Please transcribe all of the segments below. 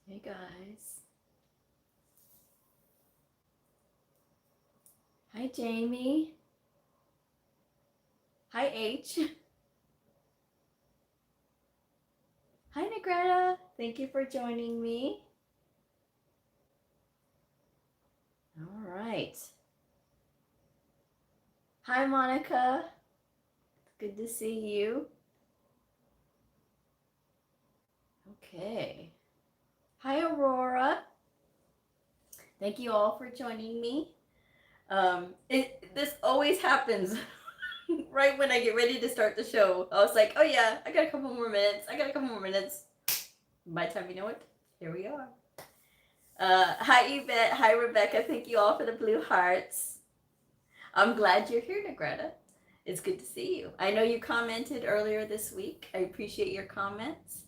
Hey guys. Hi Jamie. Hi H. Hi Negretta. Thank you for joining me. All right. Hi Monica. Good to see you. Okay. Hi Aurora. Thank you all for joining me. This always happens right when I get ready to start the show. I was like, oh yeah, I got a couple more minutes. By the time you know it, here we are. Hi Yvette. Hi Rebecca. Thank you all for the blue hearts. I'm glad you're here, Negretta. It's good to see you. I know you commented earlier this week. I appreciate your comments.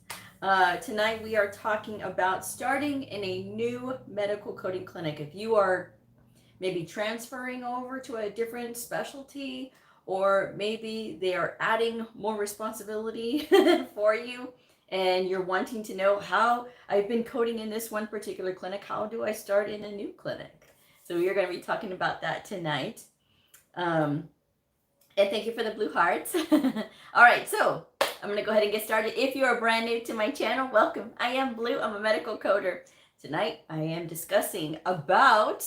Tonight we are talking about starting in a new medical coding clinic. If you are maybe transferring over to a different specialty, or maybe they are adding more responsibility for you, and you're wanting to know how I've been coding in this one particular clinic, how do I start in a new clinic? So we're going to be talking about that tonight. And thank you for the blue hearts. All right, so I'm going to go ahead and get started. If you are brand new to my channel, welcome. I am Blue. I'm a medical coder. Tonight, I am discussing about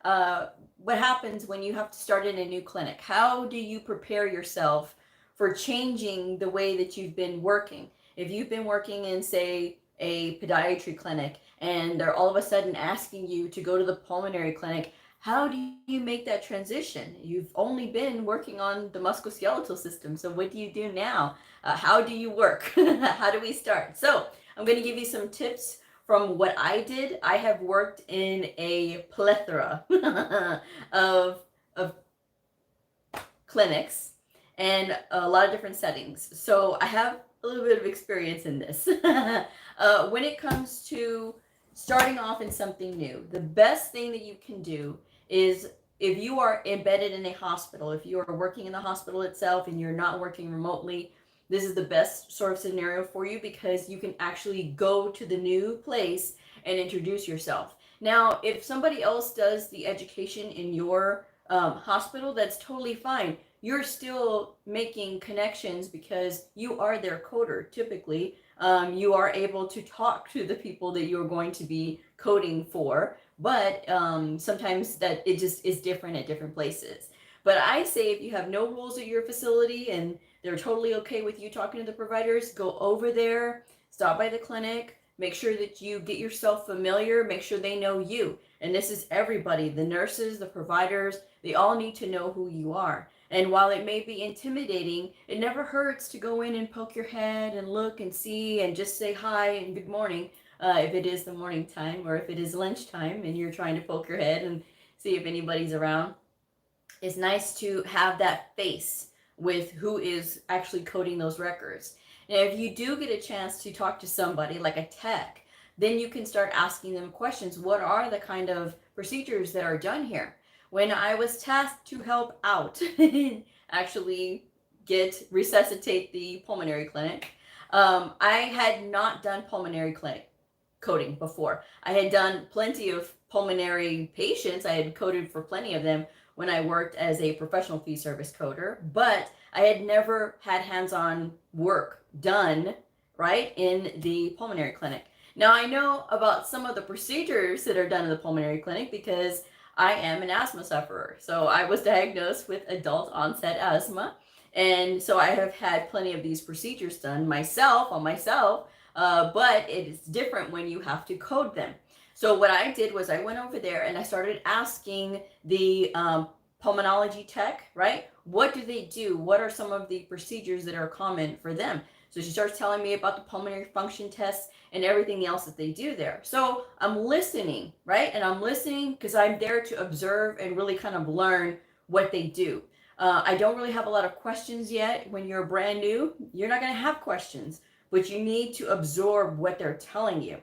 what happens when you have to start in a new clinic. How do you prepare yourself for changing the way that you've been working? If you've been working in, say, a podiatry clinic, and they're all of a sudden asking you to go to the pulmonary clinic, how do you make that transition? You've only been working on the musculoskeletal system, so what do you do now? How do you work? How do we start? So I'm going to give you some tips from what I did. I have worked in a plethora of clinics and a lot of different settings. So I have a little bit of experience in this. When it comes to starting off in something new, the best thing that you can do is, if you are embedded in a hospital, if you are working in the hospital itself and you're not working remotely, this is the best sort of scenario for you, because you can actually go to the new place and introduce yourself. Now, if somebody else does the education in your hospital, that's totally fine. You're still making connections because you are their coder. Typically, you are able to talk to the people that you're going to be coding for, but sometimes that it just is different at different places. But I say, if you have no rules at your facility and they're totally okay with you talking to the providers, go over there, stop by the clinic, make sure that you get yourself familiar, make sure they know you. And this is everybody, the nurses, the providers, they all need to know who you are. And while it may be intimidating, it never hurts to go in and poke your head and look and see and just say hi and good morning, if it is the morning time, or if it is lunchtime and you're trying to poke your head and see if anybody's around. It's nice to have that face with who is actually coding those records. And if you do get a chance to talk to somebody like a tech, then you can start asking them questions. What are the kind of procedures that are done here? When I was tasked to help out actually resuscitate the pulmonary clinic, I had not done pulmonary clinic coding before. I had done plenty of pulmonary patients. I had coded for plenty of them when I worked as a professional fee service coder, but I had never had hands-on work done right in the pulmonary clinic. Now, I know about some of the procedures that are done in the pulmonary clinic because I am an asthma sufferer. So I was diagnosed with adult onset asthma, and so I have had plenty of these procedures done myself, but it is different when you have to code them. So what I did was I went over there and I started asking the pulmonology tech, right? What do they do? What are some of the procedures that are common for them? So she starts telling me about the pulmonary function tests and everything else that they do there. So I'm listening, right? And I'm listening because I'm there to observe and really kind of learn what they do. I don't really have a lot of questions yet. When you're brand new, you're not going to have questions, but you need to absorb what they're telling you.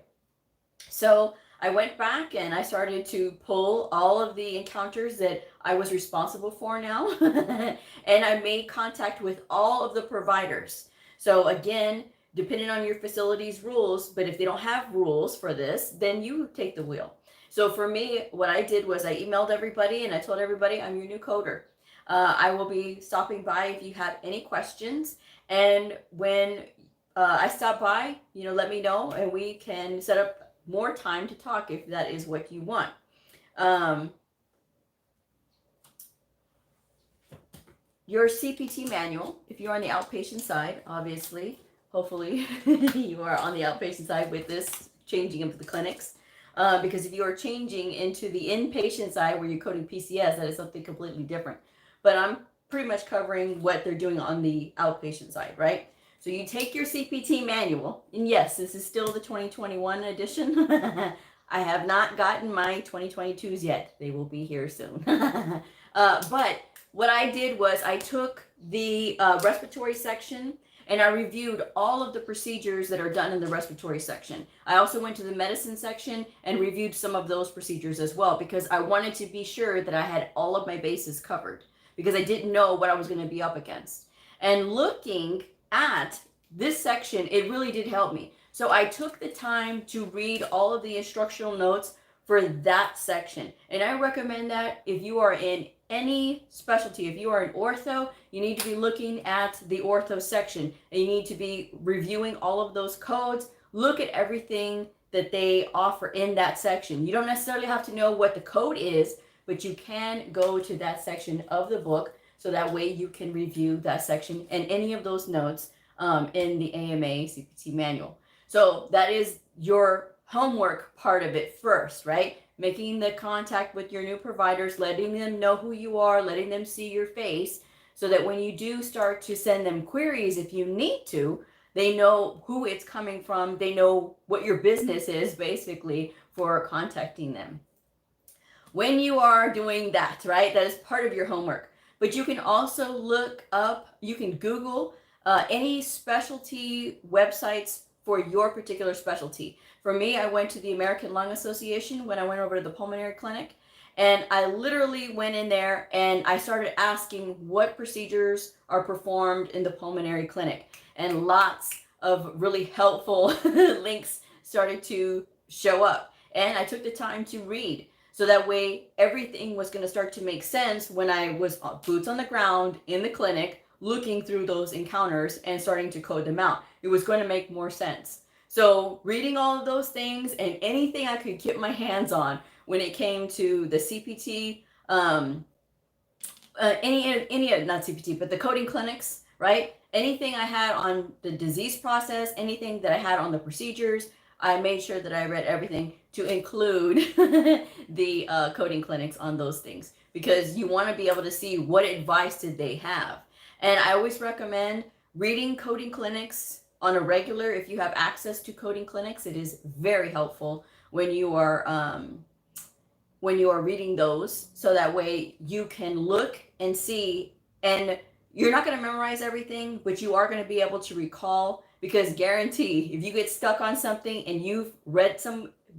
So I went back and I started to pull all of the encounters that I was responsible for now. And I made contact with all of the providers. So again, depending on your facility's rules. But if they don't have rules for this, then you take the wheel. So for me, what I did was I emailed everybody and I told everybody I'm your new coder. I will be stopping by if you have any questions. And when I stop by, let me know and we can set up more time to talk if that is what you want. Your CPT manual, if you're on the outpatient side, obviously, hopefully you are on the outpatient side with this changing of the clinics. Because if you are changing into the inpatient side where you're coding PCS, that is something completely different. But I'm pretty much covering what they're doing on the outpatient side, right? So you take your CPT manual, and yes, this is still the 2021 edition. I have not gotten my 2022s yet. They will be here soon. But what I did was I took the respiratory section and I reviewed all of the procedures that are done in the respiratory section. I also went to the medicine section and reviewed some of those procedures as well, because I wanted to be sure that I had all of my bases covered, because I didn't know what I was going to be up against. And looking at this section, it really did help me. So I took the time to read all of the instructional notes for that section. And I recommend that if you are in any specialty, if you are an ortho, you need to be looking at the ortho section and you need to be reviewing all of those codes. Look at everything that they offer in that section. You don't necessarily have to know what the code is, but you can go to that section of the book so that way you can review that section and any of those notes in the AMA CPT manual. So that is your homework part of it first, right? Making the contact with your new providers, letting them know who you are, letting them see your face, so that when you do start to send them queries, if you need to, they know who it's coming from. They know what your business is, basically, for contacting them. When you are doing that, right, that is part of your homework. But you can also look up, you can Google any specialty websites for your particular specialty. For me, I went to the American Lung Association when I went over to the pulmonary clinic, and I literally went in there and I started asking what procedures are performed in the pulmonary clinic, and lots of really helpful links started to show up, and I took the time to read. So that way everything was going to start to make sense when I was boots on the ground in the clinic, looking through those encounters and starting to code them out. It was going to make more sense. So reading all of those things and anything I could get my hands on when it came to the CPT, not CPT, but the coding clinics, right? Anything I had on the disease process, anything that I had on the procedures, I made sure that I read everything to include the coding clinics on those things, because you want to be able to see what advice did they have. And I always recommend reading coding clinics on a regular. If you have access to coding clinics, it is very helpful when you are reading those, so that way you can look and see, and you're not going to memorize everything, but you are going to be able to recall, because guarantee, if you get stuck on something and you've read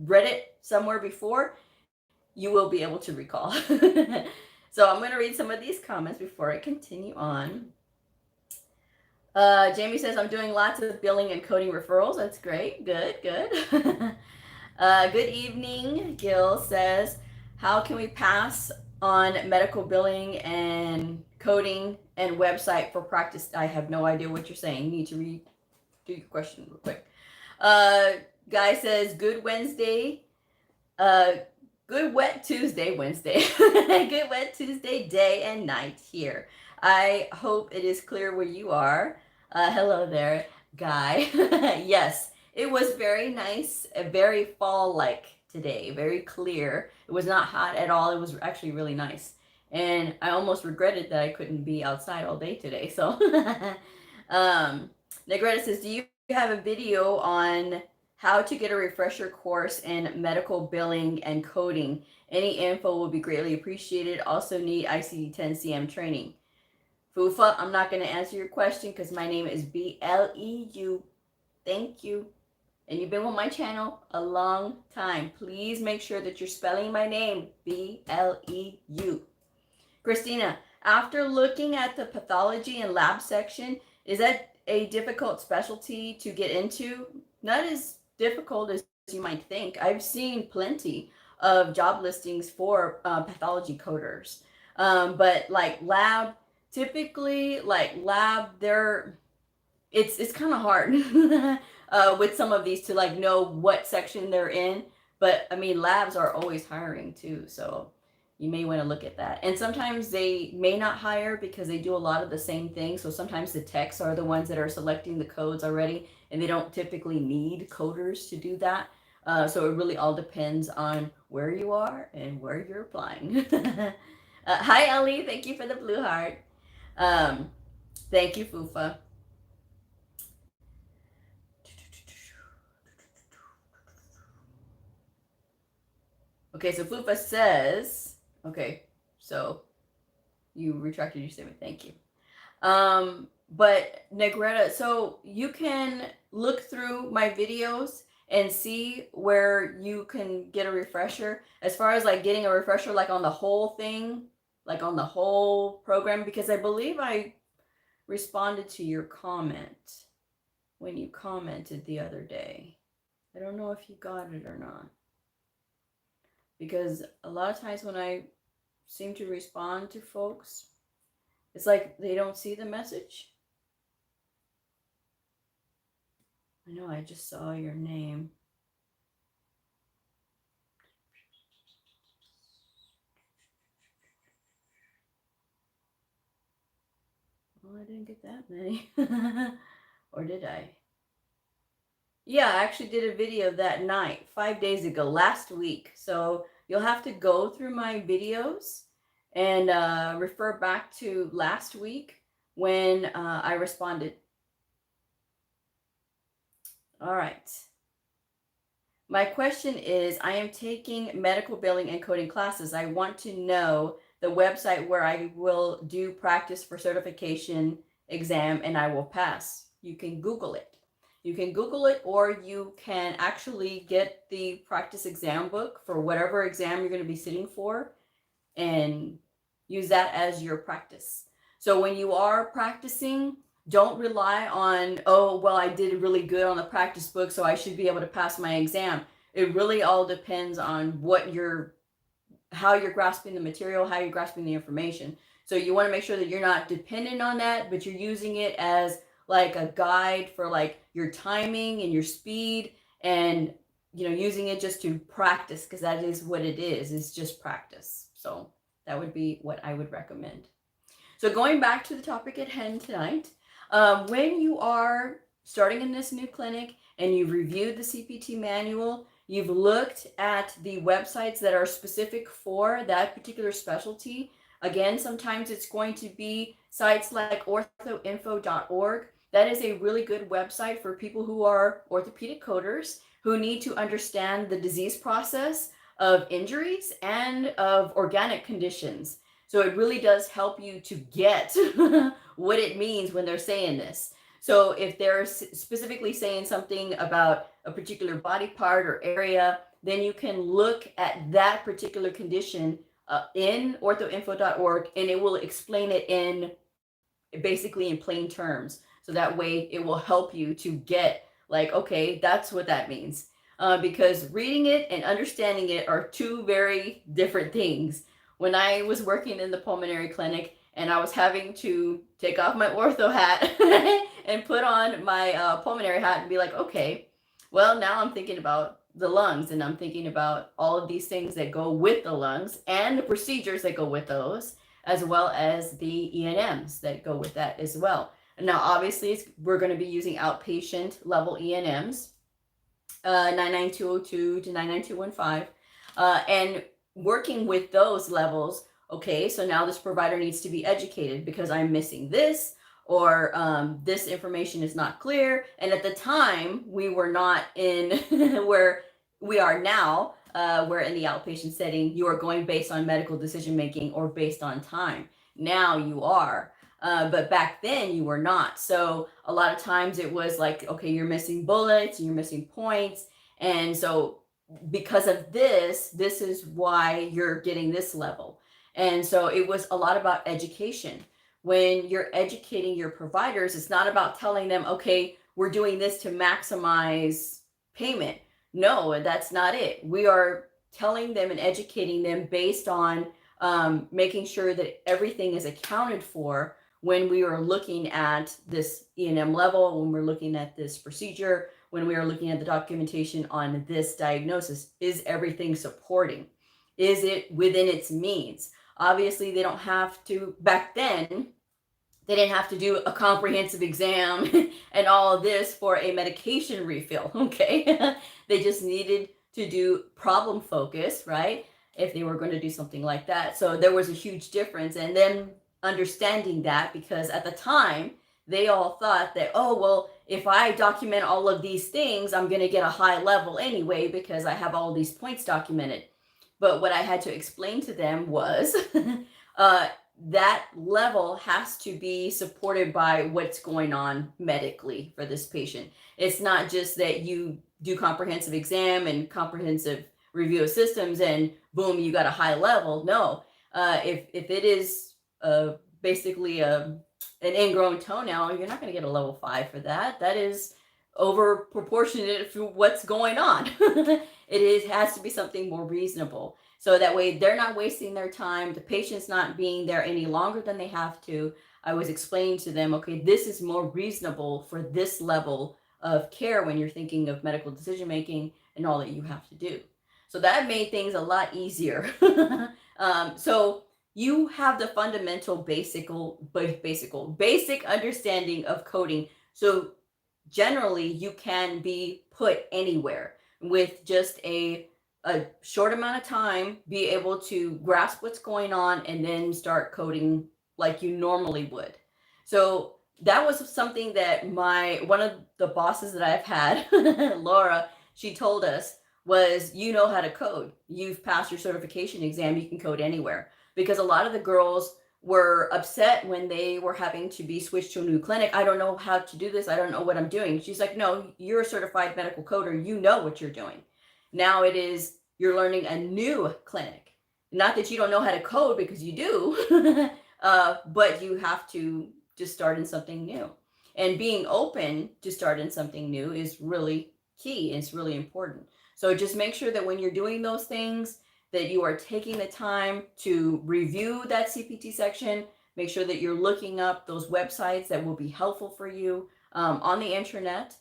it somewhere before, you will be able to recall. So I'm going to read some of these comments before I continue on. Jamie says, I'm doing lots of billing and coding referrals. That's great. Good. Good evening. Gil says, how can we pass on medical billing and coding and website for practice? I have no idea what you're saying. You need to read your question real quick. Guy says, good Wednesday. Good wet Tuesday, Wednesday. Good wet Tuesday day and night here. I hope it is clear where you are. Hello there, Guy. Yes, it was very nice, very fall-like today, very clear. It was not hot at all. It was actually really nice. And I almost regretted that I couldn't be outside all day today. So, Negretta says, do you have a video on how to get a refresher course in medical billing and coding? Any info will be greatly appreciated. Also need ICD-10 CM training. Fufa, I'm not going to answer your question because my name is BLEU. Thank you. And you've been with my channel a long time. Please make sure that you're spelling my name, BLEU. Christina, after looking at the pathology and lab section, is that a difficult specialty to get into? Not as difficult as you might think. I've seen plenty of job listings for pathology coders. But like lab, typically like lab, it's kind of hard with some of these to like know what section they're in. But I mean, labs are always hiring too, so you may want to look at that. And sometimes they may not hire because they do a lot of the same things. So sometimes the techs are the ones that are selecting the codes already, and they don't typically need coders to do that. So it really all depends on where you are and where you're applying. Hi, Ellie. Thank you for the blue heart. Um, Thank you, Fufa. Okay, so Fufa says, okay, so you retracted your statement. Thank you. But Negretta, so you can look through my videos and see where you can get a refresher. As far as like getting a refresher, like on the whole thing, like on the whole program, because I believe I responded to your comment when you commented the other day. I don't know if you got it or not. Because a lot of times when I seem to respond to folks, it's like they don't see the message. I know I just saw your name. Well, I didn't get that many. Or did I? Yeah, I actually did a video that night, 5 days ago, last week. So you'll have to go through my videos and refer back to last week when I responded. All right. My question is, I am taking medical billing and coding classes. I want to know the website where I will do practice for certification exam and I will pass. You can Google it. You can Google it, or you can actually get the practice exam book for whatever exam you're going to be sitting for and use that as your practice. So when you are practicing, don't rely on, oh, well, I did really good on the practice book, so I should be able to pass my exam. It really all depends on how you're grasping the material, how you're grasping the information. So you want to make sure that you're not dependent on that, but you're using it as like a guide for like your timing and your speed, and using it just to practice, because that is what it is. It's just practice. So that would be what I would recommend. So going back to the topic at hand tonight, when you are starting in this new clinic and you've reviewed the CPT manual, you've looked at the websites that are specific for that particular specialty. Again, sometimes it's going to be sites like orthoinfo.org. That is a really good website for people who are orthopedic coders who need to understand the disease process of injuries and of organic conditions. So it really does help you to get what it means when they're saying this. So if they're specifically saying something about a particular body part or area, then you can look at that particular condition in orthoinfo.org, and it will explain it basically in plain terms. So that way it will help you to get like, okay, that's what that means. Because reading it and understanding it are two very different things. When I was working in the pulmonary clinic and I was having to take off my ortho hat and put on my pulmonary hat and be like, okay, well, now I'm thinking about the lungs, and I'm thinking about all of these things that go with the lungs and the procedures that go with those, as well as the E&Ms that go with that as well. And now, obviously, we're going to be using outpatient level E&Ms, 99202 to 99215, and working with those levels. Okay, so now this provider needs to be educated because I'm missing this, or this information is not clear. And at the time, we were not in where we are now, where in the outpatient setting, you are going based on medical decision making or based on time. Now you are. But back then you were not. So a lot of times it was like, okay, you're missing bullets, you're missing points. And so because of this is why you're getting this level. And so it was a lot about education. when you're educating your providers, it's not about telling them, okay, we're doing this to maximize payment. No, that's not it. We are telling them and educating them based on making sure that everything is accounted for when we are looking at this E&M level, when we're looking at this procedure, when we are looking at the documentation on this diagnosis. Is everything supporting? Is it within its means? Obviously, they don't have to, back then, they didn't have to do a comprehensive exam and all of this for a medication refill, okay? They just needed to do problem focus, right? If they were going to do something like that. So there was a huge difference. And then understanding that, because at the time, they all thought that, oh, well, if I document all of these things, I'm going to get a high level anyway because I have all these points documented. But what I had to explain to them was that level has to be supported by what's going on medically for this patient. It's not just that you do comprehensive exam and comprehensive review of systems and boom, you got a high level. No, if it is basically an ingrown toenail, you're not going to get a level 5 for that. That is over proportionate to what's going on. It has to be something more reasonable. So that way they're not wasting their time. The patient's not being there any longer than they have to. I was explaining to them, okay, this is more reasonable for this level of care when you're thinking of medical decision making and all that you have to do. So that made things a lot easier. So you have the fundamental basic understanding of coding. So generally you can be put anywhere with just a short amount of time, be able to grasp what's going on and then start coding like you normally would. So that was something that one of the bosses that I've had, Laura, she told us was, you know how to code. You've passed your certification exam, you can code anywhere. Because a lot of the girls were upset when they were having to be switched to a new clinic. I don't know how to do this. I don't know what I'm doing. She's like, no, you're a certified medical coder. You know what you're doing. Now it is, you're learning a new clinic. Not that you don't know how to code, because you do, but you have to just start in something new. And being open to start in something new is really key. It's really important. So just make sure that when you're doing those things, that you are taking the time to review that CPT section. Make sure that you're looking up those websites that will be helpful for you on the internet.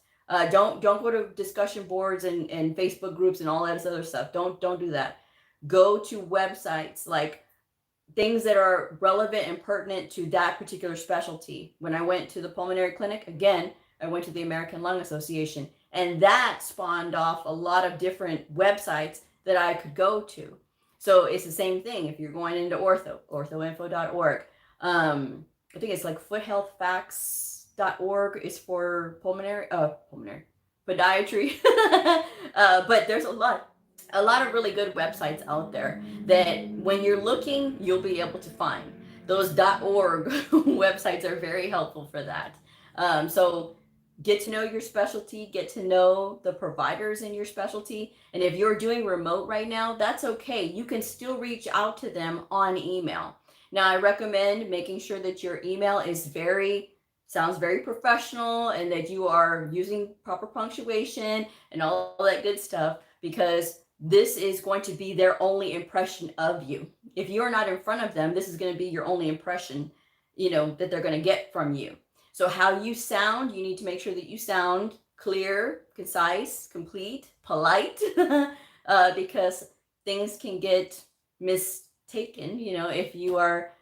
Don't go to discussion boards and Facebook groups and all that other stuff. Don't do that. Go to websites, like things that are relevant and pertinent to that particular specialty. When I went to the pulmonary clinic, again, I went to the American Lung Association, and that spawned off a lot of different websites that I could go to. So it's the same thing if you're going into orthoinfo.org. I think it's like foothealthfacts.org is for pulmonary podiatry. But there's a lot of really good websites out there that when you're looking, you'll be able to find. Those .org websites are very helpful for that. So get to know your specialty, get to know the providers in your specialty. And if you're doing remote right now, that's okay. You can still reach out to them on email. Now, I recommend making sure that your email is sounds very professional and that you are using proper punctuation and all that good stuff, because this is going to be their only impression of you. If you're not in front of them, this is going to be your only impression, that they're going to get from you. So how you sound, you need to make sure that you sound clear, concise, complete, polite, because things can get mistaken, if you are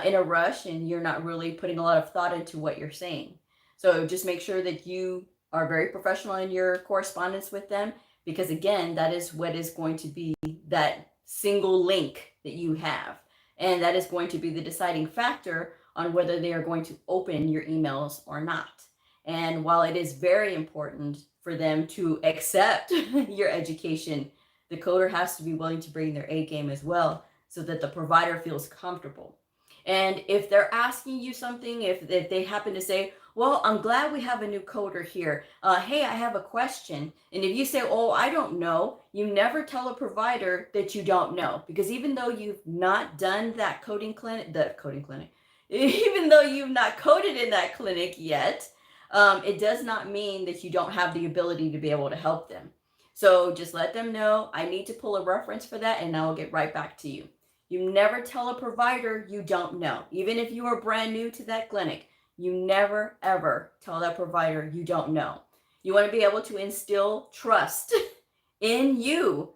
in a rush and you're not really putting a lot of thought into what you're saying. So just make sure that you are very professional in your correspondence with them, because again, that is what is going to be that single link that you have. And that is going to be the deciding factor on whether they are going to open your emails or not. And while it is very important for them to accept your education, the coder has to be willing to bring their A game as well, so that the provider feels comfortable. And if they're asking you something, if they happen to say, well, I'm glad we have a new coder here. Hey, I have a question. And if you say, oh, I don't know, you never tell a provider that you don't know. Because even though you've not done that coding clinic, even though you've not coded in that clinic yet, it does not mean that you don't have the ability to be able to help them. So just let them know, I need to pull a reference for that, and I will get right back to you. You never tell a provider you don't know. Even if you are brand new to that clinic, you never, ever tell that provider you don't know. You want to be able to instill trust in you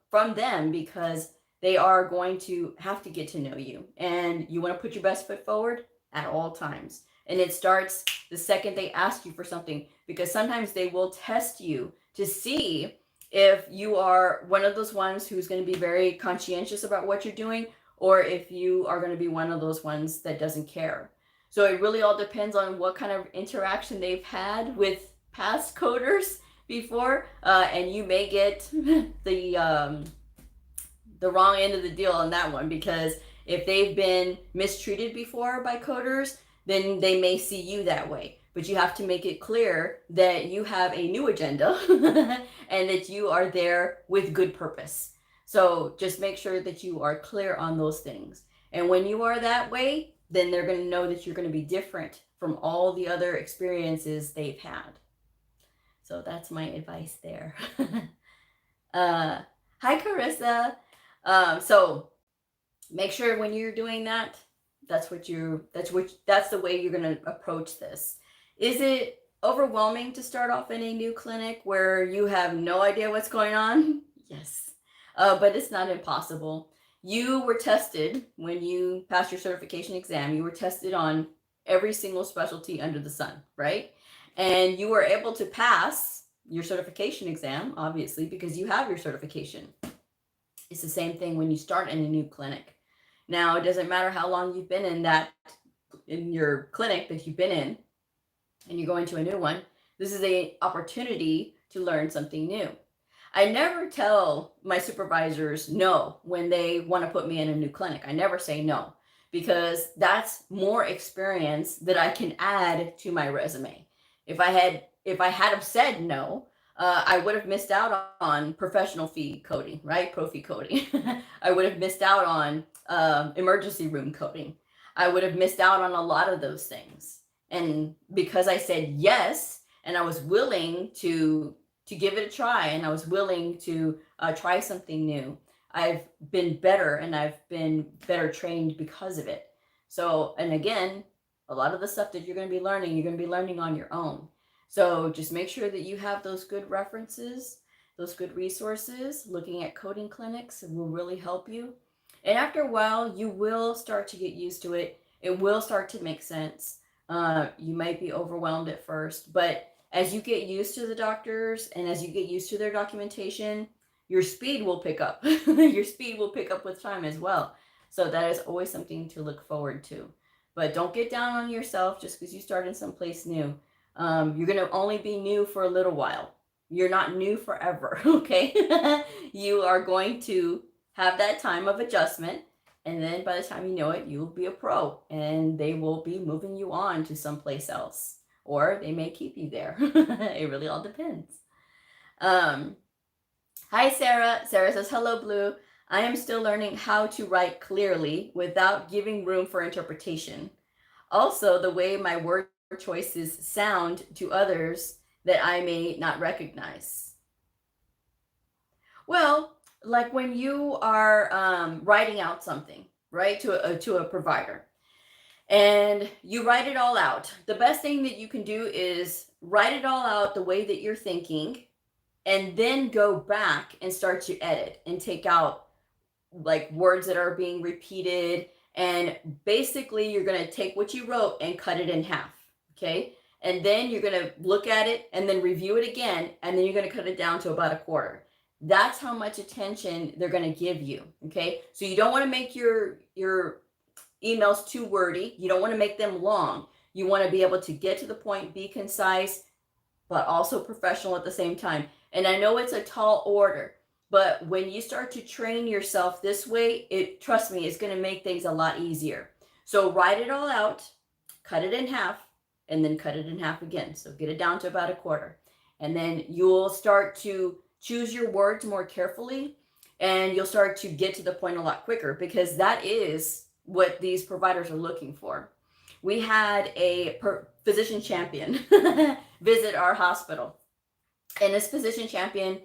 from them, because they are going to have to get to know you. And you want to put your best foot forward at all times. And it starts the second they ask you for something, because sometimes they will test you to see if you are one of those ones who's going to be very conscientious about what you're doing, or if you are going to be one of those ones that doesn't care. So it really all depends on what kind of interaction they've had with past coders before, and you may get the wrong end of the deal on that one, because if they've been mistreated before by coders, then they may see you that way. But you have to make it clear that you have a new agenda and that you are there with good purpose. So just make sure that you are clear on those things. And when you are that way, then they're going to know that you're going to be different from all the other experiences they've had. So that's my advice there. Hi, Carissa. So make sure when you're doing that, that's the way you're going to approach this. Is it overwhelming to start off in a new clinic where you have no idea what's going on? Yes. But it's not impossible. You were tested when you passed your certification exam. You were tested on every single specialty under the sun, right? And you were able to pass your certification exam, obviously, because you have your certification. It's the same thing when you start in a new clinic. Now, it doesn't matter how long you've been in your clinic that you've been in, and you're going to a new one. This is an opportunity to learn something new. I never tell my supervisors no when they want to put me in a new clinic. I never say no, because that's more experience that I can add to my resume. If I had said no, I would have missed out on professional fee coding, right? Pro fee coding. I would have missed out on emergency room coding. I would have missed out on a lot of those things. And because I said yes, and I was willing to give it a try, and I was willing to try something new, I've been better, and I've been better trained because of it. So, and again, a lot of the stuff that you're going to be learning on your own. So just make sure that you have those good references, those good resources. Looking at coding clinics will really help you. And after a while, you will start to get used to it. It will start to make sense. You might be overwhelmed at first, but as you get used to the doctors and as you get used to their documentation, your speed will pick up. Your speed will pick up with time as well. So that is always something to look forward to. But don't get down on yourself just because you started someplace new. You're going to only be new for a little while. You're not new forever, okay? You are going to have that time of adjustment. And then by the time you know it, you'll be a pro, and they will be moving you on to someplace else, or they may keep you there. It really all depends. Hi, Sarah. Sarah says, hello, Blue. I am still learning how to write clearly without giving room for interpretation. Also, the way my word choices sound to others that I may not recognize. Well, like when you are writing out something, right, to a provider, and you write it all out. The best thing that you can do is write it all out the way that you're thinking, and then go back and start to edit and take out like words that are being repeated. And basically, you're going to take what you wrote and cut it in half, okay? And then you're going to look at it and then review it again, and then you're going to cut it down to about a quarter. That's how much attention they're going to give you, okay? So you don't want to make your emails too wordy. You don't want to make them long. You want to be able to get to the point, be concise, but also professional at the same time. And I know it's a tall order, but when you start to train yourself this way, trust me, it's going to make things a lot easier. So write it all out, cut it in half, and then cut it in half again. So get it down to about a quarter. And then you'll start to choose your words more carefully, and you'll start to get to the point a lot quicker, because that is what these providers are looking for. We had a physician champion visit our hospital. And this physician champion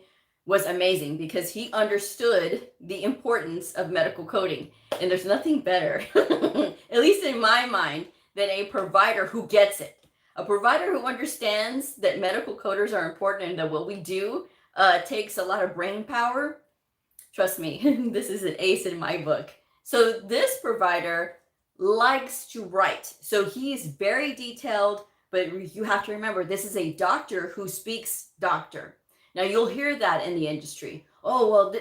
was amazing because he understood the importance of medical coding. And there's nothing better, at least in my mind, than a provider who gets it. A provider who understands that medical coders are important and that what we do takes a lot of brain power. Trust me, this is an ace in my book. So this provider likes to write. So he's very detailed, but you have to remember, this is a doctor who speaks doctor. Now you'll hear that in the industry. Oh, well,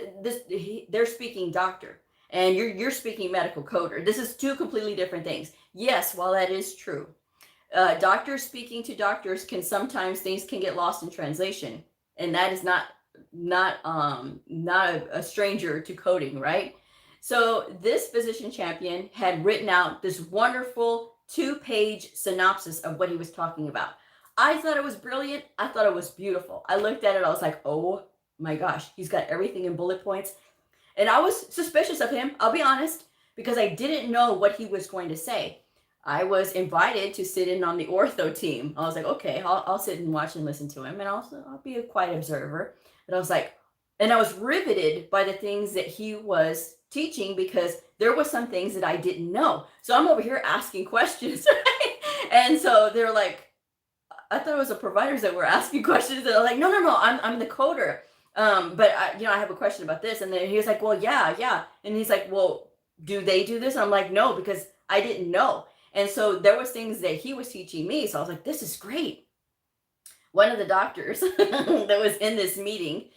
they're speaking doctor and you're speaking medical coder. This is two completely different things. Yes, while that is true, doctors speaking to doctors sometimes things can get lost in translation, and that is not a stranger to coding, right? So this physician champion had written out this wonderful 2-page synopsis of what he was talking about. I thought it was brilliant. I thought it was beautiful. I looked at it. I was like, oh my gosh, he's got everything in bullet points. And I was suspicious of him, I'll be honest, because I didn't know what he was going to say. I was invited to sit in on the ortho team. I was like, okay, I'll sit and watch and listen to him, and I'll be a quiet observer. But I was like, and I was riveted by the things that he was teaching because there was some things that I didn't know. So I'm over here asking questions, right? And so they're like, I thought it was the providers that were asking questions. They're like, no, I'm the coder. But I have a question about this. And then he was like, well, yeah. And he's like, well, do they do this? And I'm like, no, because I didn't know. And so there was things that he was teaching me. So I was like, this is great. One of the doctors that was in this meeting,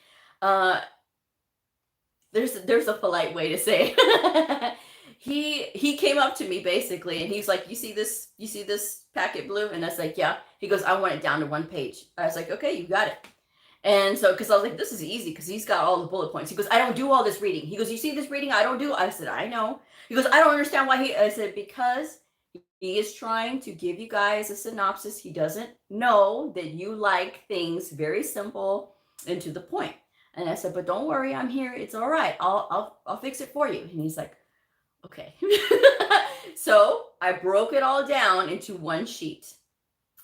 there's a polite way to say it. He came up to me basically and he's like, you see this packet, Blue? And I was like, yeah. He goes, I want it down to 1 page. I was like, okay, you got it. And so, because I was like, this is easy because he's got all the bullet points. He goes, I don't do all this reading. He goes, you see this reading I don't do? I said, I know. He goes, I don't understand why I said, because he is trying to give you guys a synopsis. He doesn't know that you like things very simple and to the point. And I said, but don't worry, I'm here. It's all right. I'll fix it for you. And he's like, okay. So I broke it all down into 1 sheet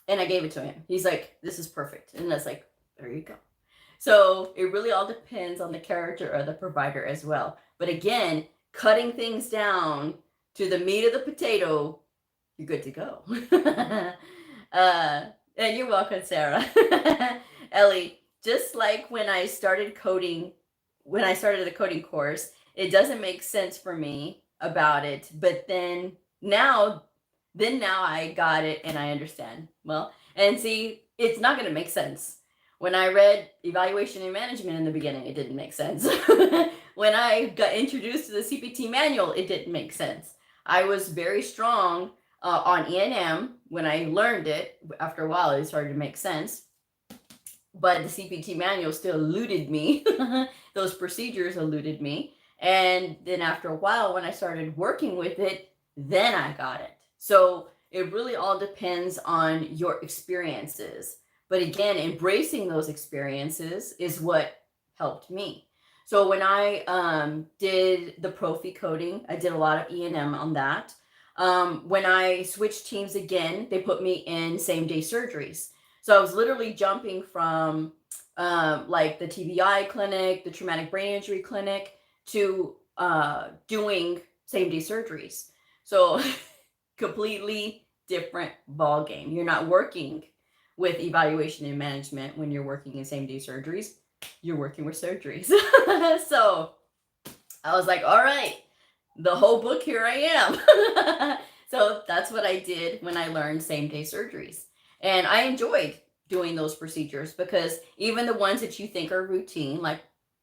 and I gave it to him. He's like, this is perfect. And that's like, there you go. So it really all depends on the character of the provider as well. But again, cutting things down to the meat of the potato, you're good to go. And you're welcome, Sarah. Ellie, just like when I started coding, when I started the coding course, it doesn't make sense for me about it. But then now I got it and I understand. Well, and see, it's not going to make sense. When I read evaluation and management in the beginning, it didn't make sense. When I got introduced to the CPT manual, it didn't make sense. I was very strong on E&M when I learned it. After a while, it started to make sense. But the CPT manual still eluded me. Those procedures eluded me. And then after a while, when I started working with it, then I got it. So it really all depends on your experiences. But again, embracing those experiences is what helped me. So when I did the Profi coding, I did a lot of E&M on that. When I switched teams again, they put me in same-day surgeries. So I was literally jumping from like the TBI clinic, the traumatic brain injury clinic, to doing same-day surgeries. So completely different ball game. You're not working with evaluation and management when you're working in same-day surgeries. You're working with surgeries. So I was like, all right, the whole book, here I am. So that's what I did when I learned same-day surgeries. And I enjoyed doing those procedures because even the ones that you think are routine, like,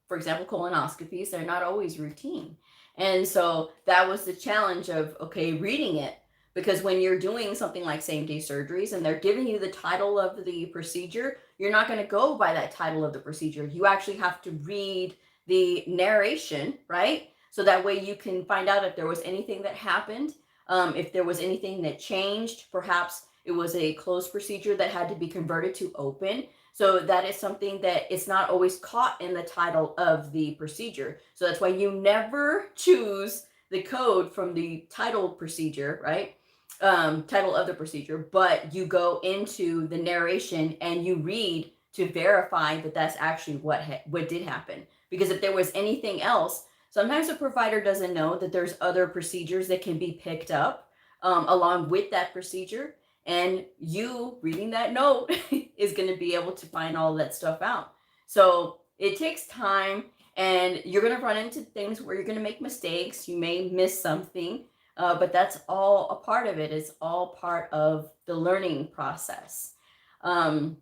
for example, colonoscopies, they're not always routine. And so that was the challenge of, okay, reading it. Because when you're doing something like same-day surgeries and they're giving you the title of the procedure, you're not going to go by that title of the procedure. You actually have to read the narration, right? So that way you can find out if there was anything that happened, if there was anything that changed. Perhaps it was a closed procedure that had to be converted to open. So that is something that it's not always caught in the title of the procedure. So that's why you never choose the code from the title procedure, right? Title of the procedure, but you go into the narration and you read to verify that that's actually what did happen. Because if there was anything else, sometimes a provider doesn't know that there's other procedures that can be picked up along with that procedure. And you reading that note is going to be able to find all that stuff out. So it takes time, and you're going to run into things where you're going to make mistakes. You may miss something, but that's all a part of it. It's all part of the learning process. One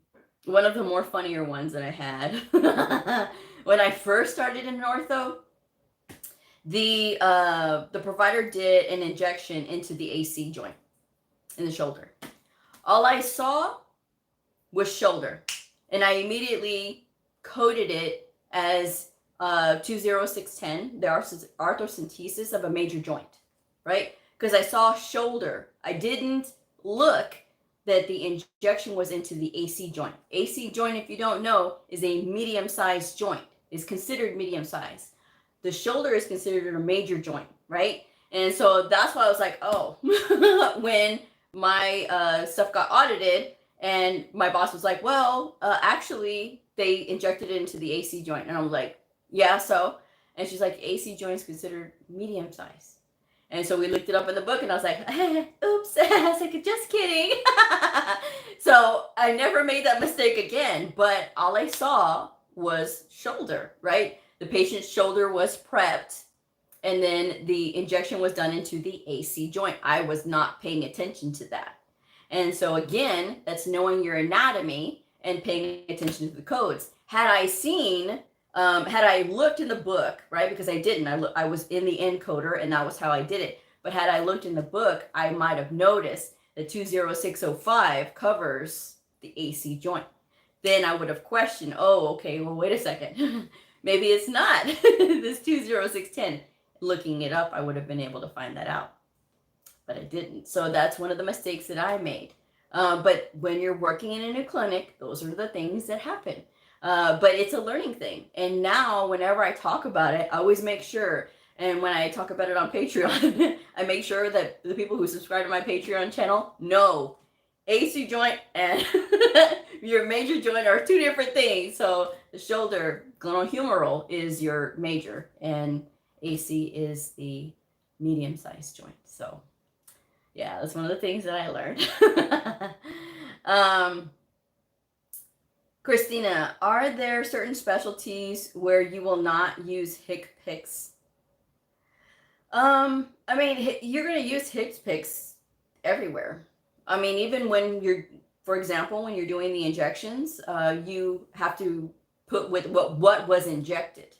of the more funnier ones that I had when I first started in ortho, the provider did an injection into the AC joint in the shoulder. All I saw was shoulder, and I immediately coded it as 20610, the arthrocentesis of a major joint, right? Because I saw shoulder. I didn't look that the injection was into the AC joint. AC joint, if you don't know, is a medium-sized joint. It's considered medium-sized. The shoulder is considered a major joint, right? And so that's why I was like, oh, when my stuff got audited, and my boss was like, well, actually, they injected it into the AC joint. And I'm like, yeah, so? And she's like, AC joint is considered medium size. And so we looked it up in the book, and I was like, oops, I was like, just kidding. So I never made that mistake again, but all I saw was shoulder, right? The patient's shoulder was prepped, and then the injection was done into the AC joint. I was not paying attention to that. And so again, that's knowing your anatomy and paying attention to the codes. Had I seen, had I looked in the book, right? Because I didn't. I was in the encoder, and that was how I did it. But had I looked in the book, I might have noticed that 20605 covers the AC joint. Then I would have questioned, oh, okay, well, wait a second. Maybe it's not this 20610. Looking it up, I would have been able to find that out, but I didn't. So that's one of the mistakes that I made. But when you're working in a clinic, those are the things that happen. But it's a learning thing. And now whenever I talk about it, I always make sure, and when I talk about it on Patreon, I make sure that the people who subscribe to my Patreon channel know AC joint and your major joint are two different things. So the shoulder glenohumeral is your major, and AC is the medium-sized joint. So yeah, that's one of the things that I learned. Christina, are there certain specialties where you will not use Higgs Pix? I mean, you're going to use Higgs Pix everywhere. I mean, even when you're, for example, when you're doing the injections, you have to put with what was injected.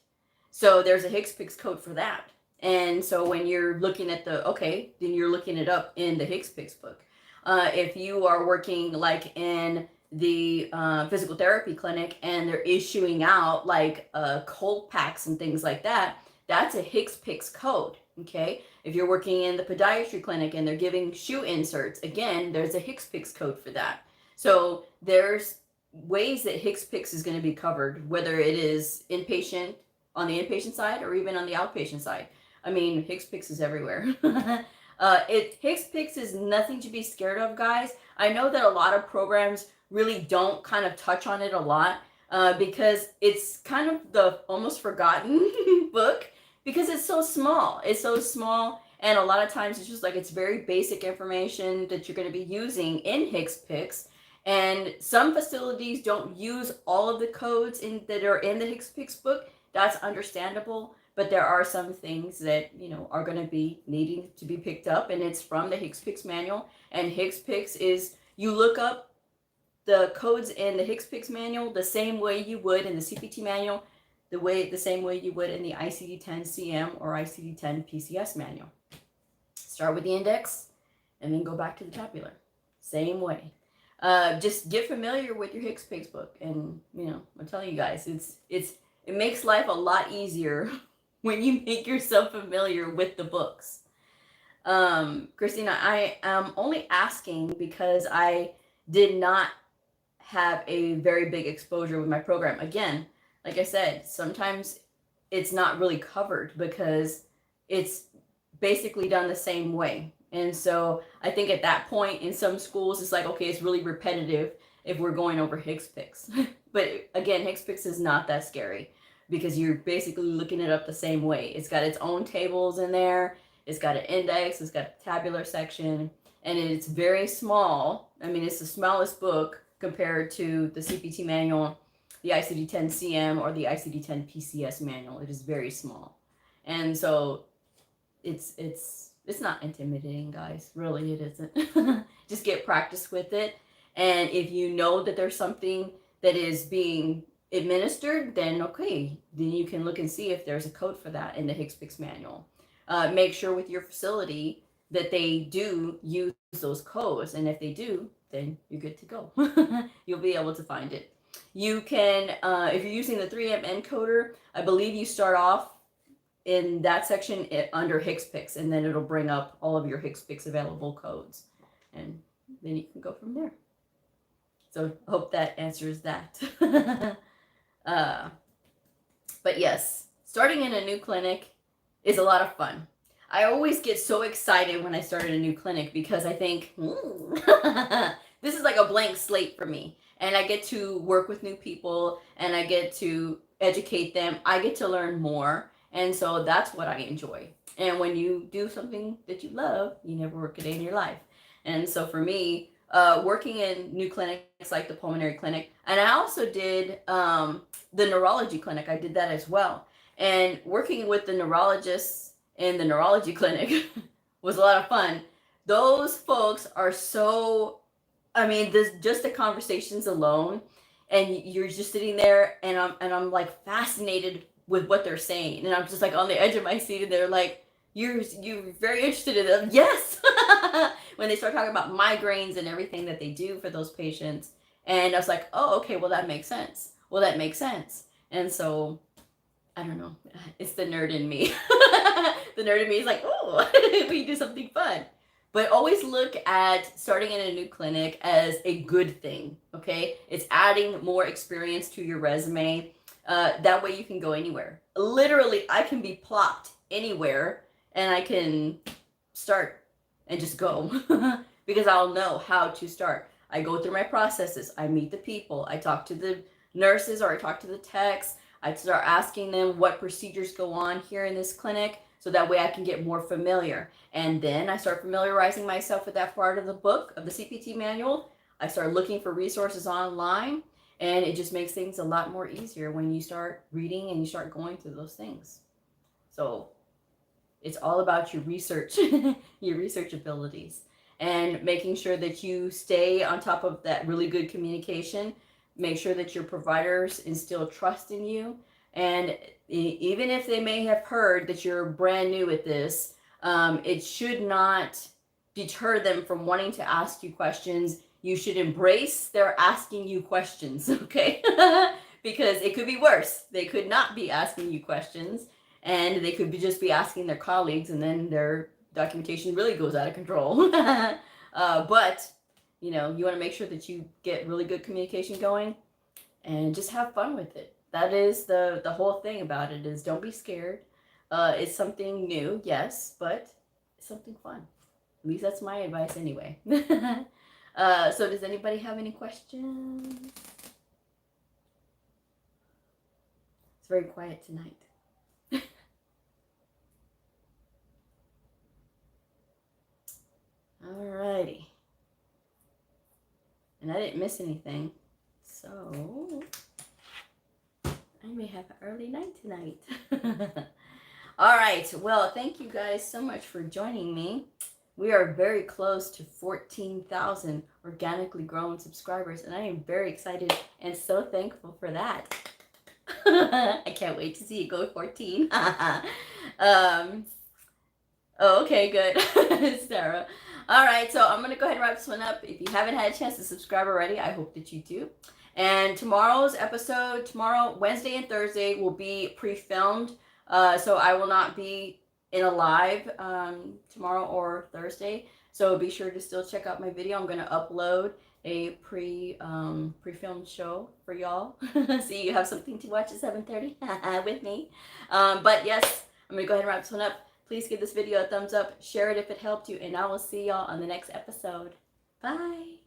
So there's a Higgs Pix code for that. And so when you're looking at then you're looking it up in the Higgs Pix book. If you are working like in the physical therapy clinic and they're issuing out like cold packs and things like that, that's a Higgs Pix code. Okay. If you're working in the podiatry clinic and they're giving shoe inserts, again, there's a Higgs Pix code for that. So there's ways that Higgs Pix is going to be covered, whether it is inpatient, on the inpatient side, or even on the outpatient side. I mean, Higgs Pix is everywhere. Higgs Pix is nothing to be scared of, guys. I know that a lot of programs really don't kind of touch on it a lot because it's kind of the almost forgotten book because it's so small. It's so small, and a lot of times it's just like it's very basic information that you're going to be using in Higgs Pix. And some facilities don't use all of the codes that are in the Higgs Pix book. That's understandable, but there are some things that, are going to be needing to be picked up, and it's from the Higgs Pix manual. And Higgs Pix is, you look up the codes in the Higgs Pix manual the same way you would in the CPT manual, the same way you would in the ICD-10-CM or ICD-10-PCS manual. Start with the index and then go back to the tabular. Same way. Just get familiar with your Higgs Pix book, and I'm telling you guys, it makes life a lot easier when you make yourself familiar with the books. Christina, I am only asking because I did not have a very big exposure with my program. Again, like I said, sometimes it's not really covered because it's basically done the same way. And so I think at that point in some schools, it's like, okay, it's really repetitive if we're going over Higgs Pix. But again, Higgs Pix is not that scary because you're basically looking it up the same way. It's got its own tables in there. It's got an index. It's got a tabular section. And it's very small. I mean, it's the smallest book compared to the CPT manual, the ICD-10-CM, or the ICD-10-PCS manual. It is very small. And so it's not intimidating, guys. Really, it isn't. Just get practice with it. And if you know that there's something that is being administered, then okay, then you can look and see if there's a code for that in the Higgs Pix manual. Make sure with your facility that they do use those codes, and if they do, then you're good to go. You'll be able to find it. You can, if you're using the 3M encoder, I believe you start off in that section under Higgs Pix, and then it'll bring up all of your Higgs Pix available codes, and then you can go from there. So I hope that answers that. But yes, starting in a new clinic is a lot of fun. I always get so excited when I start in a new clinic because I think, this is like a blank slate for me. And I get to work with new people and I get to educate them. I get to learn more. And so that's what I enjoy. And when you do something that you love, you never work a day in your life. And so for me, working in new clinics like the pulmonary clinic, and I also did the neurology clinic. I did that as well. And working with the neurologists in the neurology clinic was a lot of fun. Those folks are so, I mean, just the conversations alone, and you're just sitting there, and I'm like fascinated with what they're saying, and I'm just like on the edge of my seat, and they're like, you're very interested in them. Yes. When they start talking about migraines and everything that they do for those patients, and I was like, oh, okay, well that makes sense. Well, that makes sense. And so I don't know, it's the nerd in me. The nerd in me is like, oh, we do something fun. But always look at starting in a new clinic as a good thing, okay? It's adding more experience to your resume. That way you can go anywhere. Literally, I can be plopped anywhere and I can start and just go because I'll know how to start. I go through my processes. I meet the people. I talk to the nurses or I talk to the techs. I start asking them what procedures go on here in this clinic so that way I can get more familiar. And then I start familiarizing myself with that part of the book, of the CPT manual. I start looking for resources online, and it just makes things a lot more easier when you start reading and you start going through those things. So it's all about your research, your research abilities, and making sure that you stay on top of that really good communication. Make sure that your providers instill trust in you. And even if they may have heard that you're brand new at this, it should not deter them from wanting to ask you questions. You should embrace their asking you questions, okay? Because it could be worse. They could not be asking you questions, and they could just be asking their colleagues, and then their documentation really goes out of control. But you know, you want to make sure that you get really good communication going and just have fun with it. That is the whole thing about it, is don't be scared. It's something new, yes, but it's something fun. At least that's my advice anyway. So does anybody have any questions? It's very quiet tonight. Alrighty. And I didn't miss anything, so I may have an early night tonight. All right, well, thank you guys so much for joining me. We are very close to 14,000 organically grown subscribers, and I am very excited and so thankful for that. I can't wait to see it go 14. Oh, okay, good. Sarah. All right, so I'm going to go ahead and wrap this one up. If you haven't had a chance to subscribe already, I hope that you do. And tomorrow's episode, Wednesday and Thursday, will be pre-filmed. So I will not be in a live tomorrow or Thursday. So be sure to still check out my video. I'm going to upload a pre-filmed show for y'all. So you have something to watch at 7:30 with me. But yes, I'm going to go ahead and wrap this one up. Please give this video a thumbs up, share it if it helped you, and I will see y'all on the next episode. Bye.